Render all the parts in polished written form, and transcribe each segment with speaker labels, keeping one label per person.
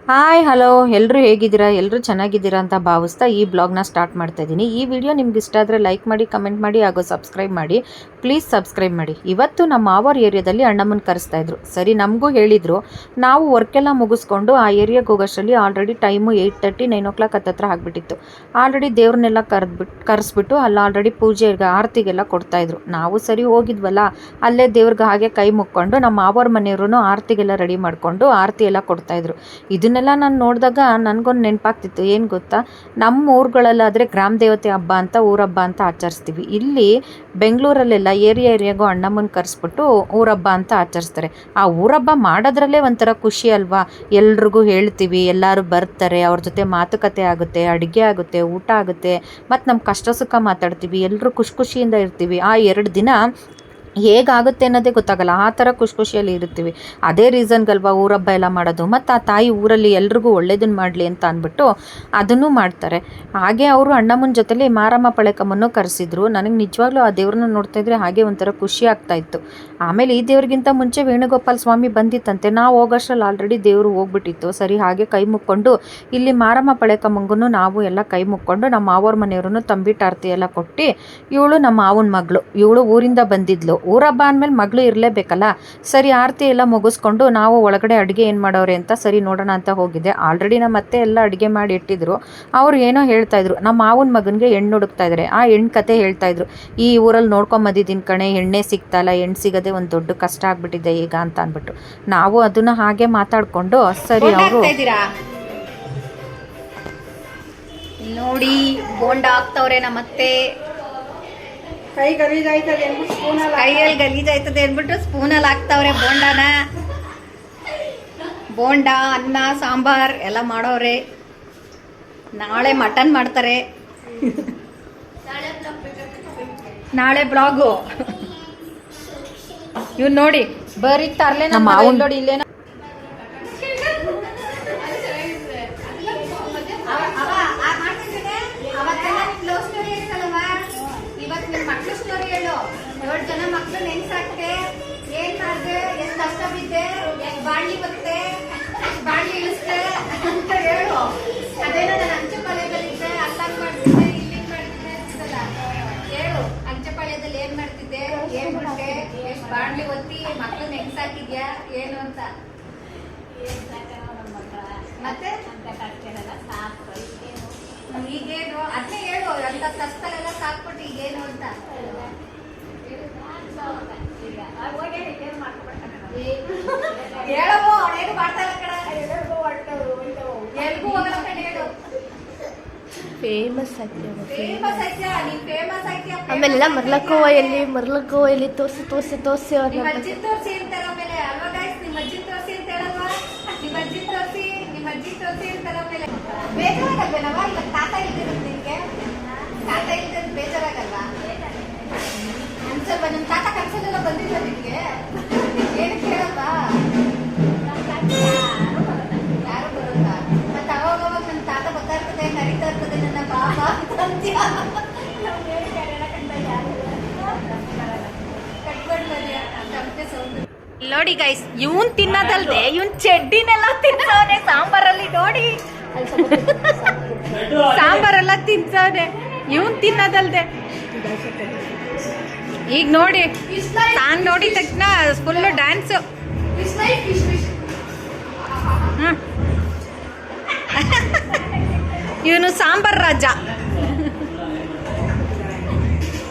Speaker 1: Hi hello ಎಲ್ಲರೂ ಹೇಗಿದ್ದೀರಾ? ಎಲ್ಲರೂ ಚೆನ್ನಾಗಿದ್ದೀರಾ ಅಂತ ಭಾವಿಸ್ತಾ ಈ ಬ್ಲಾಗ್ನ ಸ್ಟಾರ್ಟ್ ಮಾಡ್ತಾ ಇದ್ದೀನಿ. ಈ ವಿಡಿಯೋ ನಿಮ್ಗೆ ಇಷ್ಟ ಆದರೆ ಲೈಕ್ ಮಾಡಿ, ಕಮೆಂಟ್ ಮಾಡಿ, ಹಾಗೂ ಸಬ್ಸ್ಕ್ರೈಬ್ ಮಾಡಿ. ಪ್ಲೀಸ್ ಸಬ್ಸ್ಕ್ರೈಬ್ ಮಾಡಿ. ಇವತ್ತು ನಮ್ಮ ಮಾವರ್ ಏರಿಯಾದಲ್ಲಿ ಅಣ್ಣಮ್ಮನ ಕರೆಸ್ತಾ ಇದ್ರು. ಸರಿ, ನಮಗೂ ಹೇಳಿದರು. ನಾವು ವರ್ಕೆಲ್ಲ ಮುಗಿಸ್ಕೊಂಡು ಆ ಏರಿಯಾಗೆ ಹೋಗೋಷ್ಟರಲ್ಲಿ ಆಲ್ರೆಡಿ ಟೈಮು 8:30 9 o'clock ಹತ್ತತ್ರ ಆಗಿಬಿಟ್ಟಿತ್ತು. ಆಲ್ರೆಡಿ ದೇವ್ರನ್ನೆಲ್ಲ ಕರೆಸ್ಬಿಟ್ಟು ಅಲ್ಲಿ ಆಲ್ರೆಡಿ ಪೂಜೆಗೆ ಆರತಿಗೆಲ್ಲ ಕೊಡ್ತಾಯಿದ್ರು. ನಾವು ಸರಿ ಹೋಗಿದ್ವಲ್ಲ, ಅಲ್ಲೇ ದೇವ್ರಿಗೆ ಹಾಗೆ ಕೈ ಮುಕ್ಕೊಂಡು ನಮ್ಮ ಮಾವರ ಮನೆಯವರು ಆರತಿಗೆಲ್ಲ ರೆಡಿ ಮಾಡಿಕೊಂಡು ಆರತಿ ಎಲ್ಲ ಕೊಡ್ತಾಯಿದ್ರು. ಇದನ್ನೆಲ್ಲ ನಾನು ನೋಡಿದಾಗ ನನಗೊಂದು ನೆನಪಾಗ್ತಿತ್ತು. ಏನು ಗೊತ್ತಾ, ನಮ್ಮ ಊರುಗಳಲ್ಲಾದರೆ ಗ್ರಾಮ ದೇವತೆ ಹಬ್ಬ ಅಂತ ಊರಹಬ್ಬ ಅಂತ ಆಚರಿಸ್ತೀವಿ. ಇಲ್ಲಿ ಬೆಂಗಳೂರಲ್ಲೆಲ್ಲ ಏರಿಯಾಗೂ ಅಣ್ಣಮ್ಮನ ಕರೆಸ್ಬಿಟ್ಟು ಊರಹಬ್ಬ ಅಂತ ಆಚರಿಸ್ತಾರೆ. ಆ ಊರಹಬ್ಬ ಮಾಡೋದ್ರಲ್ಲೇ ಒಂಥರ ಖುಷಿ ಅಲ್ವಾ? ಎಲ್ರಿಗೂ ಹೇಳ್ತೀವಿ, ಎಲ್ಲರೂ ಬರ್ತಾರೆ, ಅವ್ರ ಜೊತೆ ಮಾತುಕತೆ ಆಗುತ್ತೆ, ಅಡುಗೆ ಆಗುತ್ತೆ, ಊಟ ಆಗುತ್ತೆ, ಮತ್ತು ನಮ್ಮ ಕಷ್ಟ ಸುಖ ಮಾತಾಡ್ತೀವಿ, ಎಲ್ಲರೂ ಖುಷಿಯಿಂದ ಇರ್ತೀವಿ. ಆ 2 ದಿನ ಹೇಗಾಗುತ್ತೆ ಅನ್ನೋದೇ ಗೊತ್ತಾಗಲ್ಲ, ಆ ಥರ ಖುಷಿಯಲ್ಲಿ ಇರ್ತೀವಿ. ಅದೇ ರೀಸನ್ಗಲ್ವಾ ಊರಹಬ್ಬ ಎಲ್ಲ ಮಾಡೋದು. ಮತ್ತು ಆ ತಾಯಿ ಊರಲ್ಲಿ ಎಲ್ರಿಗೂ ಒಳ್ಳೇದನ್ನು ಮಾಡಲಿ ಅಂತ ಅಂದ್ಬಿಟ್ಟು ಅದನ್ನು ಮಾಡ್ತಾರೆ. ಹಾಗೆ ಅವರು ಅಣ್ಣಮ್ಮನ ಜೊತೆಲಿ ಮಾರಮ್ಮ ಪಳೆಕಮ್ಮನ್ನು ಕರೆಸಿದ್ರು. ನನಗೆ ನಿಜವಾಗ್ಲೂ ಆ ದೇವ್ರನ್ನ ನೋಡ್ತಾ ಇದ್ರೆ ಹಾಗೆ ಒಂಥರ ಖುಷಿ ಆಗ್ತಾಯಿತ್ತು. ಆಮೇಲೆ ಈ ದೇವ್ರಿಗಿಂತ ಮುಂಚೆ ವೇಣುಗೋಪಾಲ ಸ್ವಾಮಿ ಬಂದಿತ್ತಂತೆ. ನಾವು ಹೋಗೋಷ್ಟ್ರಲ್ಲಿ ಆಲ್ರೆಡಿ ದೇವರು ಹೋಗ್ಬಿಟ್ಟಿತ್ತು. ಸರಿ, ಹಾಗೆ ಕೈ ಮುಕ್ಕೊಂಡು ಇಲ್ಲಿ ಮಾರಮ್ಮ ಪಳೆಕಮ್ಮಂಗೂ ನಾವು ಎಲ್ಲ ಕೈ ಮುಕ್ಕೊಂಡು ನಮ್ಮ ಮಾವರ ಮನೆಯವ್ರೂ ತಂಬಿಟ್ಟು ಆರತಿ ಎಲ್ಲ ಕೊಟ್ಟು, ಇವಳು ನಮ್ಮ ಮಾವನ ಮಗಳು, ಇವಳು ಊರಿಂದ ಬಂದಿದ್ಲು. ಊರಹಬ್ಬ ಅಂದಮೇಲೆ ಮಗಳು ಇರಲೇಬೇಕಲ್ಲ. ಸರಿ, ಆರತಿ ಎಲ್ಲ ಮುಗಿಸ್ಕೊಂಡು ನಾವು ಒಳಗಡೆ ಅಡುಗೆ ಏನು ಮಾಡೋರೆ ಅಂತ ಸರಿ ನೋಡೋಣ ಅಂತ ಹೋಗಿದ್ದೆ. ಆಲ್ರೆಡಿ ನಮ್ಮ ಅತ್ತೆ ಎಲ್ಲ ಅಡುಗೆ ಮಾಡಿ ಇಟ್ಟಿದ್ರು. ಅವ್ರು ಏನೋ ಹೇಳ್ತಾಯಿದ್ರು, ನಮ್ಮ ಮಾವನ ಮಗನಿಗೆ ಹೆಣ್ಣು ಹುಡುಕ್ತಾ ಇದ್ದಾರೆ. ಆ ಹೆಣ್ಣು ಕತೆ ಹೇಳ್ತಾಯಿದ್ರು. ಈ ಊರಲ್ಲಿ ನೋಡ್ಕೊಂಬಂದಿದ್ದೀನಿ ಕಣೆ, ಹೆಣ್ಣೆ ಸಿಗ್ತಾಯಿಲ್ಲ, ಹೆಣ್ಣು ಸಿಗೋದೇ ಒಂದು ದೊಡ್ಡ ಕಷ್ಟ ಆಗಿಬಿಟ್ಟಿದೆ ಈಗ ಅಂತ ಅಂದ್ಬಿಟ್ಟು ನಾವು ಅದನ್ನು ಹಾಗೆ ಮಾತಾಡಿಕೊಂಡು ಸರಿ ಅವರು
Speaker 2: ನೋಡಿ ಬೋಂಡ ಹಾಕ್ತವ್ರೆ ನಮ್ಮತ್ತೆ. ಕೈಯಲ್ಲಿ ಗಲೀಜಾಯ್ತದೆ ಅಂದ್ಬಿಟ್ಟು ಸ್ಪೂನಲ್ಲಿ ಹಾಕ್ತವ್ರೆ ಬೋಂಡಾನ. ಬೋಂಡ, ಅನ್ನ, ಸಾಂಬಾರ್ ಎಲ್ಲ ಮಾಡೋರೆ. ನಾಳೆ ಮಟನ್ ಮಾಡ್ತಾರೆ. ನಾಳೆ ಬ್ಲಾಗು. ಇವ್ ನೋಡಿ ಬರೀ ತರ್ಲೆ ನಮ್ಮ ಮಾವನ್ ನೋಡಿ ಇಲ್ಲೇನ ಮಕ್ಕಳು ನೆನ್ಸಾಕ್ತೆ, ಏನ್ ಮಾಡಿದೆ, ಎಷ್ಟು ಕಷ್ಟ ಬಿದ್ದೆ, ಎಷ್ಟು ಬಾಳ್ಲಿ ಬರುತ್ತೆ, ಎಷ್ಟು ಬಾಳ್ಲಿ ಇಳಿಸ್ತೆ ಅಂತ ಹೇಳು. ಅದೇನೋ ನಾನು ಅಂಚೆಪಾಳ್ಯದಲ್ಲಿದ್ದೆ, ಅಲ್ಲಂಗ್ ಮಾಡ್ತಿದ್ದೆ, ಇಲ್ಲಿಂಗ್ ಮಾಡ್ತಿದ್ದೆ ಅಂತಲ್ಲ ಹೇಳು. ಅಂಚೆಪಾಳ್ಯದಲ್ಲಿ ಏನ್ ಮಾಡ್ತಿದ್ದೆ, ಏನ್ ಬಿಟ್ಟೆ, ಎಷ್ಟು ಬಾಳ್ಲಿ ಒತ್ತಿ ಮಕ್ಕಳು ನೆನ್ಸಾಕಿದ್ಯಾ ಏನು ಅಂತ. ಮತ್ತೆ ಈಗೇನು ಅದನ್ನೇ ಹೇಳು. ಅಂತ ಕಷ್ಟಲೆಲ್ಲ ಸಾಕ್ಬಿಟ್ಟು ಈಗೇನು ಅಂತ ಹೇಳವು. ಅವನೇನು ಮಾಡ್ತಾ ಇಲ್ಲ ಕಡೆ, ಎಲ್ಗೂ ಹೋಗಲ್ಲ ಕಡೆ ಹೇಳು.
Speaker 3: ಫೇಮಸ್ ಆಯ್ತು.
Speaker 2: ನೀನ್ ಫೇಮಸ್ ಆಯ್ತೀಯ.
Speaker 3: ಆಮೇಲೆ ಮರ್ಲಕೋಯಲ್ಲಿ ತೋರಿಸಿ
Speaker 2: ನಿಮ್ಮ ಅಜ್ಜಿ ತೋರಿಸಿ ಅಂತಾರೆ. ಆಮೇಲೆ ಅಲ್ವಾ ಗೈಸ್, ನಿಮ್ಮ ಅಜ್ಜಿ ತೋರಿಸಿ ಅಂತ ಹೇಳಲ್ವಾ? ನಿಮ್ಮ ಅಜ್ಜಿ ತೋರಿಸಿ ಅಂತಾರೆ. ಆಮೇಲೆ ಬೇಜಾರಾಗಲ್ವೇನವಾ? ಇವಾಗ ತಾತ ಇಲ್ದಿರೋದು ನಿನ್ಗೆ, ತಾತ ಇಲ್ದಿರೋದು ಬೇಜಾರಾಗಲ್ವಾ? ಅನ್ಸಲ್ವಾ? ನಿಮ್ಮ ತಾತ ಕನ್ಸಲ್ಲೆಲ್ಲ ಬಂದಿಲ್ಲ ನಿನ್ಗೆ? ಏನಕ್ಕೆ ಹೇಳಲ್ವಾ? ಯಾರು ಬರೋಲ್ಲ. ಮತ್ತೆ ಅವಾಗ ನನ್ನ ತಾತ ಬರ್ತಾ ಇರ್ತದೆ, ಕರೀತಾ ಇರ್ತದೆ ನನ್ನ ಬಾಬಾ ಅಂತ್ಯ. ನೋಡಿ ಗೈಸ್, ಇವನ್ ತಿನ್ನೋದಲ್ದೆ ಇವನ್ ಚಡ್ಡಿನೆಲ್ಲ ತಿನ್ನೋನೆ ಸಾಂಬಾರಲ್ಲಿ. ನೋಡಿ ಸಾಂಬಾರೆಲ್ಲ ತಿನ್ಸೋನೆ ಇವನ್ ತಿನ್ನೋದಲ್ದೆ. ಈಗ ನೋಡಿ ತಾನು ನೋಡಿ ತಕ್ಷಣ ಫುಲ್ಲು ಡ್ಯಾನ್ಸು. ಇವನು ಸಾಂಬಾರ್ ರಾಜ.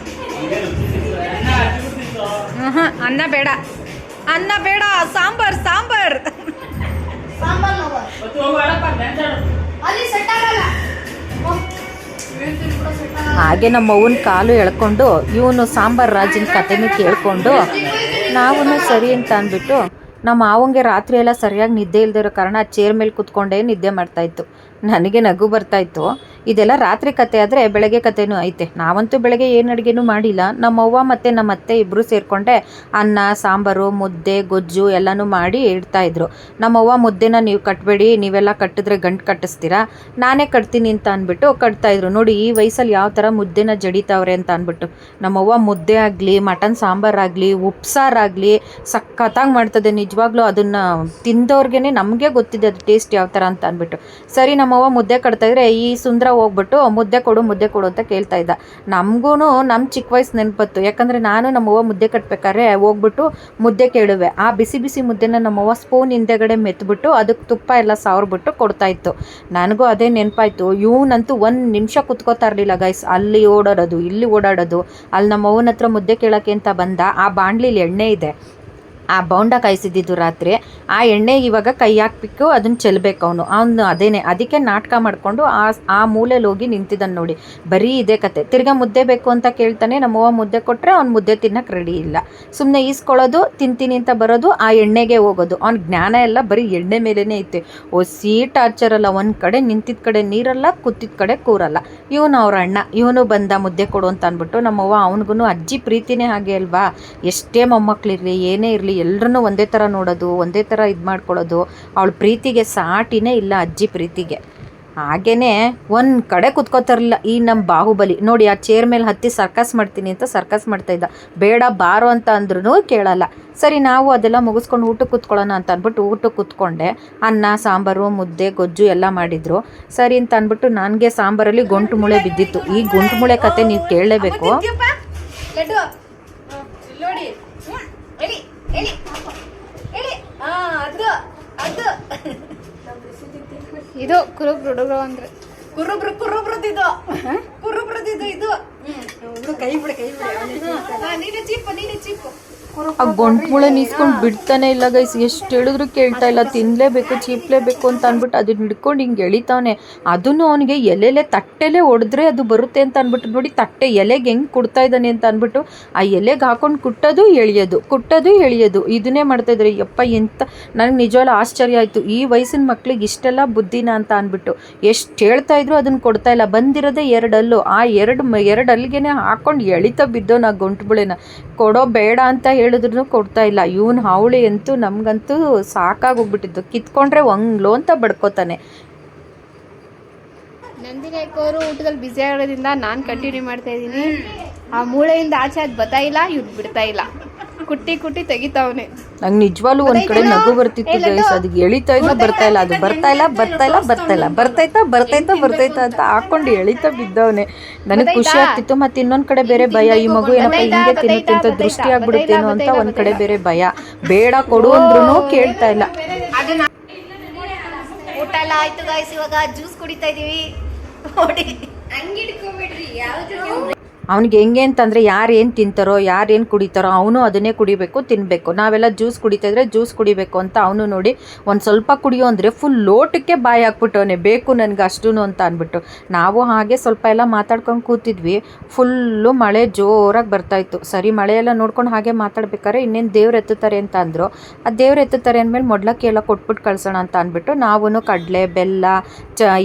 Speaker 2: ಅನ್ನ ಬೇಡ, ಅನ್ನ ಬೇಡ, ಸಾಂಬಾರ್ ಸಾಂಬಾರ್.
Speaker 1: ಹಾಗೆ ನಮ್ಮ ಅವ್ವನ ಕಾಲು ಎಳ್ಕೊಂಡು ಇವನು ಸಾಂಬಾರ್ ರಾಜಿನ ಕತೆನೂ ಕೇಳಿಕೊಂಡು ನಾವು ಸರಿ ಅಂತ ಅಂದ್ಬಿಟ್ಟು ನಮ್ಮ ಮಾವಂಗೆ ರಾತ್ರಿ ಎಲ್ಲ ಸರಿಯಾಗಿ ನಿದ್ದೆ ಇಲ್ದಿರೋ ಕಾರಣ ಚೇರ್ ಮೇಲೆ ಕೂತ್ಕೊಂಡೇ ನಿದ್ದೆ ಮಾಡ್ತಾಯಿತ್ತು. ನನಗೆ ನಗು ಬರ್ತಾಯಿತ್ತು. ಇದೆಲ್ಲ ರಾತ್ರಿ ಕತೆ ಆದರೆ ಬೆಳಗ್ಗೆ ಕತೆನೂ ಐತೆ. ನಾವಂತೂ ಬೆಳಗ್ಗೆ ಏನು ಅಡುಗೆನೂ ಮಾಡಿಲ್ಲ. ನಮ್ಮವ್ವ ಮತ್ತು ನಮ್ಮ ಅತ್ತೆ ಇಬ್ಬರು ಸೇರಿಕೊಂಡೆ ಅನ್ನ ಸಾಂಬಾರು ಮುದ್ದೆ ಗೊಜ್ಜು ಎಲ್ಲನೂ ಮಾಡಿ ಇಡ್ತಾಯಿದ್ರು. ನಮ್ಮವ್ವ ಮುದ್ದೆನ ನೀವು ಕಟ್ಟಬೇಡಿ, ನೀವೆಲ್ಲ ಕಟ್ಟಿದ್ರೆ ಗಂಟು ಕಟ್ಟಿಸ್ತೀರಾ, ನಾನೇ ಕಟ್ತೀನಿ ಅಂತ ಅಂದ್ಬಿಟ್ಟು ಕಟ್ತಾಯಿದ್ರು. ನೋಡಿ ಈ ವಯಸ್ಸಲ್ಲಿ ಯಾವ ಥರ ಮುದ್ದೆನ ಜಡಿತಾವ್ರೆ ಅಂತ ಅಂದ್ಬಿಟ್ಟು. ನಮ್ಮವ್ವ ಮುದ್ದೆ ಆಗಲಿ ಮಟನ್ ಸಾಂಬಾರಾಗಲಿ ಉಪ್ಸಾರಾಗಲಿ ಸಖತ್ತಾಗಿ ಮಾಡ್ತದೆ. ನಿಜವಾಗ್ಲೂ ಅದನ್ನು ತಿಂದವ್ರಿಗೇ ನಮಗೆ ಗೊತ್ತಿದೆ ಅದು ಟೇಸ್ಟ್ ಯಾವ ಥರ ಅಂತ ಅಂದ್ಬಿಟ್ಟು. ಸರಿ ನಮ್ಮವ್ವ ಮುದ್ದೆ ಕಟ್ತಾಯಿದ್ರೆ ಈ ಸುಂದರ ಹೋಗ್ಬಿಟ್ಟು ಮುದ್ದೆ ಕೊಡು ಅಂತ ಕೇಳ್ತಾ ಇದ್ದ. ನಮಗೂ ನಮ್ಮ ಚಿಕ್ಕ ವಯಸ್ಸು ನೆನಪತ್ತು. ಯಾಕಂದರೆ ನಾನು ನಮ್ಮವ್ವ ಮುದ್ದೆ ಕಟ್ಬೇಕಾದ್ರೆ ಹೋಗ್ಬಿಟ್ಟು ಮುದ್ದೆ ಕೇಳುವೆ. ಆ ಬಿಸಿ ಬಿಸಿ ಮುದ್ದೆನ ನಮ್ಮವ್ವ ಸ್ಪೂನ್ ಹಿಂದೆಗಡೆ ಮೆತ್ಬಿಟ್ಟು ಅದಕ್ಕೆ ತುಪ್ಪ ಎಲ್ಲ ಸಾವ್ರ್ಬಿಟ್ಟು ಕೊಡ್ತಾಯಿತ್ತು. ನನಗೂ ಅದೇ ನೆನಪಾಯಿತು. ಇವನಂತೂ ಒಂದು ನಿಮಿಷ ಕುತ್ಕೋತಾ ಇರಲಿಲ್ಲ ಗೈಸ್. ಅಲ್ಲಿ ಓಡಾಡೋದು ಇಲ್ಲಿ ಓಡಾಡೋದು. ಅಲ್ಲಿ ನಮ್ಮವ್ವನ ಹತ್ರ ಮುದ್ದೆ ಕೇಳೋಕ್ಕೆ ಅಂತ ಬಂದ. ಆ ಬಾಣಲಿಲಿ ಎಣ್ಣೆ ಇದೆ, ಆ ಬೌಂಡ ಕಾಯಿಸಿದ್ದು ರಾತ್ರಿ. ಆ ಎಣ್ಣೆ ಇವಾಗ ಕೈ ಹಾಕ್ಬಿಟ್ಟು ಅದನ್ನು ಚೆಲ್ಲಬೇಕು ಅವನು ಅದೇನೆ. ಅದಕ್ಕೆ ನಾಟಕ ಮಾಡಿಕೊಂಡು ಆ ಮೂಲೆಯಲ್ಲಿ ಹೋಗಿ ನಿಂತಿದ್ದಾನೆ ನೋಡಿ. ಬರೀ ಇದೇ ಕತೆ. ತಿರ್ಗಾ ಮುದ್ದೆ ಬೇಕು ಅಂತ ಕೇಳ್ತಾನೆ. ನಮ್ಮವ್ವ ಮುದ್ದೆ ಕೊಟ್ಟರೆ ಅವ್ನು ಮುದ್ದೆ ತಿನ್ನಕ್ಕೆ ರೆಡಿ ಇಲ್ಲ. ಸುಮ್ಮನೆ ಈಸ್ಕೊಳ್ಳೋದು, ತಿಂತೀನಿ ಅಂತ ಬರೋದು, ಆ ಎಣ್ಣೆಗೆ ಹೋಗೋದು. ಅವ್ನ ಜ್ಞಾನ ಎಲ್ಲ ಬರೀ ಎಣ್ಣೆ ಮೇಲೇ ಐತೆ. ಸಿ ಟಾರ್ಚರಲ್ಲ. ಒಂದು ಕಡೆ ನಿಂತಿದ್ದ ಕಡೆ ನೀರಲ್ಲ, ಕೂತಿದ್ದ ಕಡೆ ಕೂರಲ್ಲ. ಇವನು ಅವ್ರ ಅಣ್ಣ, ಇವನು ಬಂದ ಮುದ್ದೆ ಕೊಡು ಅಂತ ಅಂದ್ಬಿಟ್ಟು. ನಮ್ಮವ್ವ ಅವನಿಗೂ ಅಜ್ಜಿ ಪ್ರೀತಿನೇ ಹಾಗೆ ಅಲ್ವಾ. ಎಷ್ಟೇ ಮೊಮ್ಮಕ್ಕಳಿರಲಿ ಏನೇ ಇರಲಿ ಎಲ್ಲರನ್ನೂ ಒಂದೇ ಥರ ನೋಡೋದು, ಒಂದೇ ಥರ ಇದು ಮಾಡ್ಕೊಳ್ಳೋದು. ಅವಳ ಪ್ರೀತಿಗೆ ಸಾಟಿನೇ ಇಲ್ಲ ಅಜ್ಜಿ ಪ್ರೀತಿಗೆ. ಹಾಗೇ ಒಂದು ಕಡೆ ಕುತ್ಕೋತಾರಿಲ್ಲ ಈ ನಮ್ಮ ಬಾಹುಬಲಿ ನೋಡಿ. ಆ ಚೇರ್ ಮೇಲೆ ಹತ್ತಿ ಸರ್ಕಸ್ ಮಾಡ್ತೀನಿ ಅಂತ ಸರ್ಕಸ್ ಮಾಡ್ತಾಯಿದ್ದ. ಬೇಡ ಬಾರೋ ಅಂತ ಅಂದ್ರೂ ಕೇಳಲ್ಲ. ಸರಿ ನಾವು ಅದೆಲ್ಲ ಮುಗಿಸ್ಕೊಂಡು ಊಟಕ್ಕೆ ಕೂತ್ಕೊಳ್ಳೋಣ ಅಂತ ಅಂದ್ಬಿಟ್ಟು ಊಟಕ್ಕೆ ಕೂತ್ಕೊಂಡೆ. ಅನ್ನ ಸಾಂಬಾರು ಮುದ್ದೆ ಗೊಜ್ಜು ಎಲ್ಲ ಮಾಡಿದರು. ಸರಿ ಅಂತ ಅಂದ್ಬಿಟ್ಟು ನನಗೆ ಸಾಂಬಾರಲ್ಲಿ ಗಂಟು ಮೂಳೆ ಬಿದ್ದಿತ್ತು. ಈ ಗಂಟು ಮೂಳೆ ಕತೆ ನೀವು ಕೇಳಲೇಬೇಕು.
Speaker 2: ನೋಡಿ ಎಳಿ ಎಳಿ ಎಳಿ ಅದು
Speaker 3: ಇದು ಕುರುಬ್ರು ಅಂದ್ರೆ
Speaker 2: ಕುರುಬ್ರದಿದು ಇದು ಕೈ ಬಿಡ ನೀನೆ ಚೀಪು
Speaker 1: ಆ ಗಂಟು ಮೂಳೆ ನೀಸ್ಕೊಂಡು ಬಿಡ್ತಾನೆ ಇಲ್ಲ ಗೈಸ್. ಎಷ್ಟು ಹೇಳಿದ್ರು ಕೇಳ್ತಾ ಇಲ್ಲ. ತಿನ್ನಲೇಬೇಕು ಚೀಪ್ಲೇಬೇಕು ಅಂತ ಅಂದ್ಬಿಟ್ಟು ಅದನ್ನ ಹಿಡ್ಕೊಂಡು ಹಿಂಗೆ ಎಳಿತಾವನೆ. ಅದನ್ನು ಅವನಿಗೆ ಎಲೆಲೆ ತಟ್ಟೆಲೆ ಹೊಡೆದ್ರೆ ಅದು ಬರುತ್ತೆ ಅಂತ ಅಂದ್ಬಿಟ್ಟು ನೋಡಿ. ತಟ್ಟೆ ಎಲೆಗೆ ಹೆಂಗೆ ಕುಡ್ತಾ ಇದ್ದಾನೆ ಅಂತ ಅಂದ್ಬಿಟ್ಟು ಆ ಎಲೆಗೆ ಹಾಕೊಂಡು ಕುಟ್ಟೋದು ಎಳಿಯೋದು ಇದನ್ನೇ ಮಾಡ್ತಾಯಿದ್ರೆ. ಯಪ್ಪ ಎಂತ ನನಗೆ ನಿಜವಾಗ್ಲೂ ಆಶ್ಚರ್ಯ ಆಯಿತು. ಈ ವಯಸ್ಸಿನ ಮಕ್ಳಿಗೆ ಇಷ್ಟೆಲ್ಲ ಬುದ್ಧಿನ ಅಂತ ಅಂದ್ಬಿಟ್ಟು. ಎಷ್ಟು ಹೇಳ್ತಾ ಇದ್ರು ಅದನ್ನು ಕೊಡ್ತಾ ಇಲ್ಲ. ಬಂದಿರೋದೇ 2 ಹಲ್ಲು. ಆ 2 ಹಲ್ಲಿಗೆನೆ ಹಾಕೊಂಡು ಎಳಿತಾ ಬಿದ್ದೋ ನಾ ಗಂಟು ಮೂಳೆನ. ಕೊಡೋ ಬೇಡ ಅಂತ ಹೇಳಿದ್ರು ಕೊಡ್ತಾ ಇಲ್ಲ. ಇವನು ಹಾವಳಿ ಅಂತೂ ನಮಗಂತೂ ಸಾಕಾಗೋಗ್ಬಿಟ್ಟಿದ್ದು. ಕಿತ್ಕೊಂಡ್ರೆ ಒಂಗ್ಲೋ ಅಂತ ಬಡ್ಕೋತಾನೆ.
Speaker 3: ನಂದಿನಿ ಅವರು ಊಟದಲ್ಲಿ ಬ್ಯುಸಿ ಆಗೋದ್ರಿಂದ ನಾನು ಕಂಟಿನ್ಯೂ ಮಾಡ್ತಾ ಇದ್ದೀನಿ. ಆ ಮೂಳೆಯಿಂದ ಆಚೆ ಅದು ಬರ್ತಾ ಇಲ್ಲ, ಇವ್ರು ಬಿಡ್ತಾ ಇಲ್ಲ. ಕುಟ್ಟಿ ತೆಗಿತಾವನೆ.
Speaker 1: ನಂಗೆ ನಿಜವಾಗ್ಲೂ ಒಂದ್ ಕಡೆ ನಗು ಬರ್ತಿತ್ತು ಗೈಸ್. ಅದಕ್ಕೆ ಎಳಿತಾ ಇದ್ದ ಬರ್ತಾ ಇಲ್ಲ, ಅದು ಬರ್ತೈತಾ ಅಂತ ಹಾಕೊಂಡು ಎಳಿತಾ ಬಿದ್ದವನೆ. ನನಗೆ ಖುಷಿ ಆಗ್ತಿತ್ತು. ಮತ್ತೆ ಇನ್ನೊಂದ್ ಕಡೆ ಬೇರೆ ಭಯ. ಈ ಮಗು ಏನಪ್ಪ ಹಿಂಗೆ ತಿನ್ನುತ್ತೆ ಅಂತ ದೃಷ್ಟಿ ಆಗ್ಬಿಡುತ್ತೇನೋ ಅಂತ ಒಂದ್ ಕಡೆ ಬೇರೆ ಭಯ. ಬೇಡ ಕೊಡು ಅಂದ್ರೂ ಕೇಳ್ತಾ ಇಲ್ಲ.
Speaker 2: ಊಟ ಎಲ್ಲ ಆಯ್ತು ಗಾಯ್ಸ್. ಇವಾಗ ಜ್ಯೂಸ್ ಕುಡಿತಾ ಇದೀವಿ ನೋಡಿ. ಹಂಗೆ ಹಿಡ್ಕೊಬೇಡ್ರಿ ಯಾವ್ದು.
Speaker 1: ಅವ್ನಿಗೆ ಹೆಂಗೆ ಅಂತಂದರೆ ಯಾರು ಏನು ತಿಂತಾರೋ ಯಾರು ಏನು ಕುಡಿತಾರೋ ಅವನು ಅದನ್ನೇ ಕುಡಿಬೇಕು, ತಿನ್ನಬೇಕು. ನಾವೆಲ್ಲ ಜ್ಯೂಸ್ ಕುಡಿತಾಯಿದ್ರೆ ಜ್ಯೂಸ್ ಕುಡಿಬೇಕು ಅಂತ ಅವನು ನೋಡಿ ಒಂದು ಸ್ವಲ್ಪ ಕುಡಿಯೋ ಅಂದರೆ ಫುಲ್ ಲೋಟಕ್ಕೆ ಬಾಯಿ ಹಾಕ್ಬಿಟ್ಟವನೇ. ಬೇಕು ನನಗೆ ಅಷ್ಟೂ ಅಂತ ಅಂದ್ಬಿಟ್ಟು. ನಾವು ಹಾಗೆ ಸ್ವಲ್ಪ ಎಲ್ಲ ಮಾತಾಡ್ಕೊಂಡು ಕೂತಿದ್ವಿ. ಫುಲ್ಲು ಮಳೆ ಜೋರಾಗಿ ಬರ್ತಾಯಿತ್ತು. ಸರಿ ಮಳೆಯೆಲ್ಲ ನೋಡ್ಕೊಂಡು ಹಾಗೆ ಮಾತಾಡ್ಬೇಕಾದ್ರೆ ಇನ್ನೇನು ದೇವ್ರು ಎತ್ತುತ್ತಾರೆ ಅಂತ ಅಂದರು. ಆ ದೇವ್ರು ಎತ್ತುತ್ತಾರೆ ಅಂದಮೇಲೆ ಮೊಡ್ಲಕ್ಕಿ ಎಲ್ಲ ಕೊಟ್ಬಿಟ್ಟು ಕಳ್ಸೋಣ ಅಂತ ಅಂದ್ಬಿಟ್ಟು ನಾವು ಕಡಲೆ ಬೆಲ್ಲ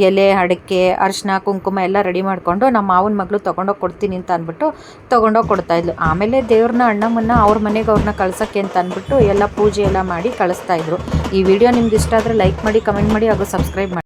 Speaker 1: ಎಲೆ ಅಡಿಕೆ ಅರಿಶಿನ ಕುಂಕುಮ ಎಲ್ಲ ರೆಡಿ ಮಾಡಿಕೊಂಡು ನಮ್ಮ ಮಾವನ ಮಗಳು ತೊಗೊಂಡೋಗಿ ಕೊಡ್ತೀನಿ ಅಂತ ಅಂದ್ಬಿಟ್ಟು ತೊಗೊಂಡೋಗಿ ಕೊಡ್ತಾಯಿದ್ಲು. ಆಮೇಲೆ ದೇವ್ರನ್ನ ಅಣ್ಣಮ್ಮನ್ನ ಅವ್ರ ಮನೆಗೆ ಅವ್ರನ್ನ ಕಳ್ಸೋಕ್ಕೆ ಅಂತ ಅಂದ್ಬಿಟ್ಟು ಎಲ್ಲ ಪೂಜೆ ಎಲ್ಲ ಮಾಡಿ ಕಳಿಸ್ತಾಯಿದ್ರು. ಈ ವಿಡಿಯೋ ನಿಮ್ಗೆ ಇಷ್ಟ ಆದರೆ ಲೈಕ್ ಮಾಡಿ, ಕಮೆಂಟ್ ಮಾಡಿ ಹಾಗೂ ಸಬ್ಸ್ಕ್ರೈಬ್ ಮಾಡಿ.